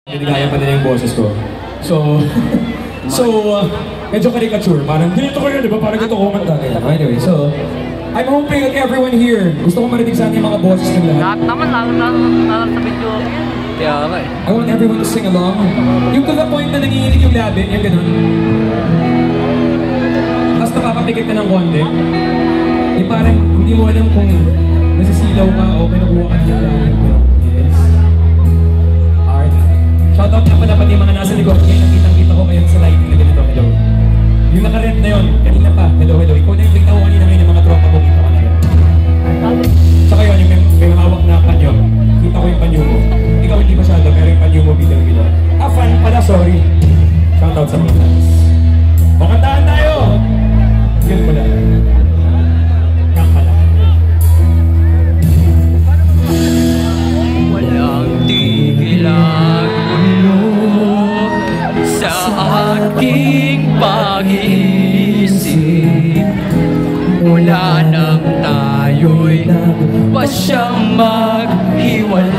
Ginigaya pa nila yung boses ko. So, medyo caricature. Parang ganito kayo, di ba? Parang ganito kumanta. Anyway, so, I'm hoping that everyone here, gusto ko marinig sa ating mga boses ng lahat. Lahat naman, lalo sa video. Kaya nga eh. I want everyone to sing along. Yung to the point na nanginginig yung labi, yung ganun. Tapos napapapikit ka ng konti. Yung parang hindi mo alam kung nasisilaw ka o kinukuha ka ng labi. Yes. Alright. Shoutout na pala pati mga nasa likod. Kaya nakitang-kita ko kayo sa lighting na ganito. Hello. Yung nakarent na yun, kanina pa. Hello, hello. Ikaw na yung tingnan ko kanina ngayon yung mga tropa ko. Kita ko na yun. Saka yun, yung may hawak na panyo. Kita ko yung panyo mo. Ikaw hindi masyado, pero yung panyo mo bilang-bilang. Fan pala, sorry. Shoutout sa mga fans. Makantahan tayo! Yun pala. Kang pala. Walang tigil ang mundo sa aking pag-iisip. Mula nang tayo'y pasyang maghiwalay,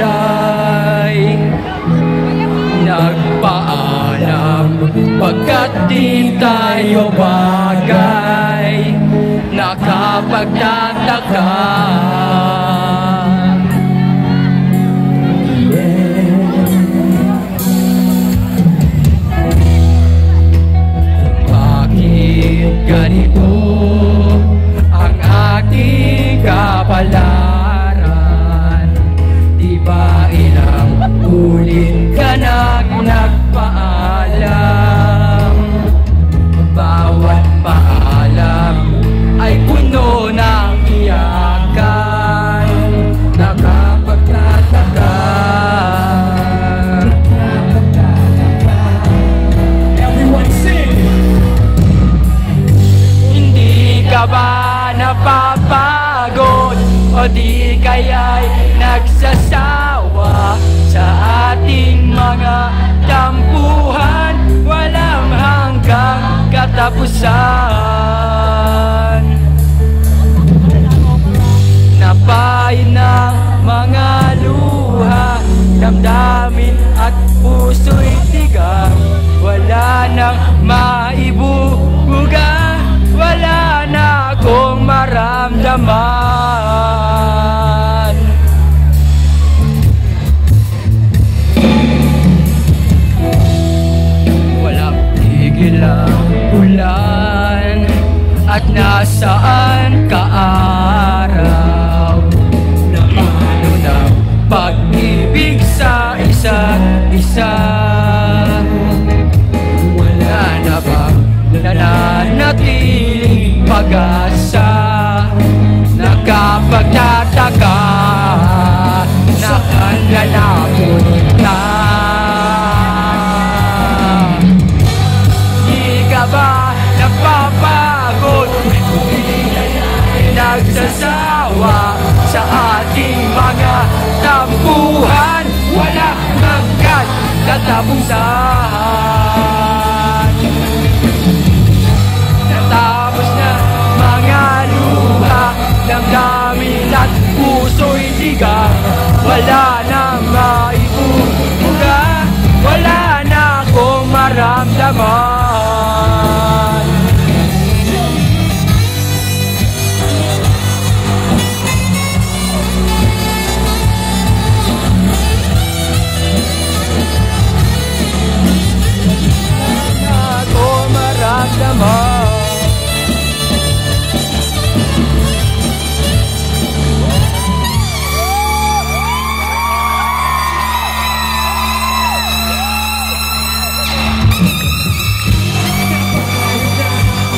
nagpaalam pagkat di tayo bagay, nakapagtataka. Bakit ganito ang ating kapalaran? Di ba ilang ulit ka nang nagpaalam? Bawat paalam ay puno ng iyakan, nakapagtataka. Everyone sing! Hindi ka ba napapagod o di kaya'y nagsasawa sa ating mga tampuhan? Walang hanggang katapusan. Napain ng mga luha, damdamin at puso'y tigang. Wala nang maibubuga, wala na akong maramdaman. Walang tigil ang ulan, at nasaan ka araw? Namano ng pag-ibig sa isa't isa. Wala na bang nananatiling pag-asa? Nakapagtataka, saan na napunta? Di ka ba napapagod? Nagsasawa sa ating mga tampuhan? Walang hanggan katapusan. Natapos na mga luha, damdamin at puso'y tigang. Wala nang maibubuga, wala na akong maramdaman.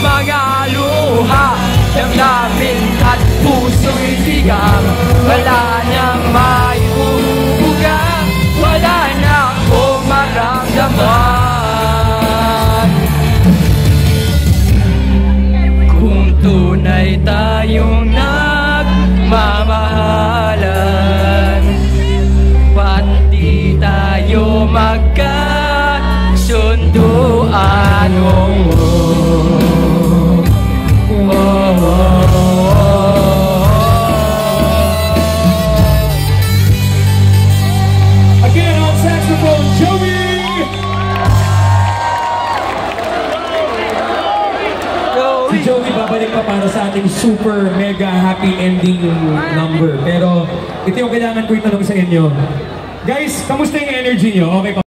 Mga luha, damdamin at puso'y tigang. Wala nang maibubuga, wala na akong maramdaman. Kung tunay tayong nagmamahalan, ba't di tayo magkasunduan? Again on saxophone, Joey! Si Joey babalik pa para sa ating super mega happy ending number. Pero ito yung kailangan ko itanong sa inyo. Guys, kamusta yung energy nyo? Okay pa?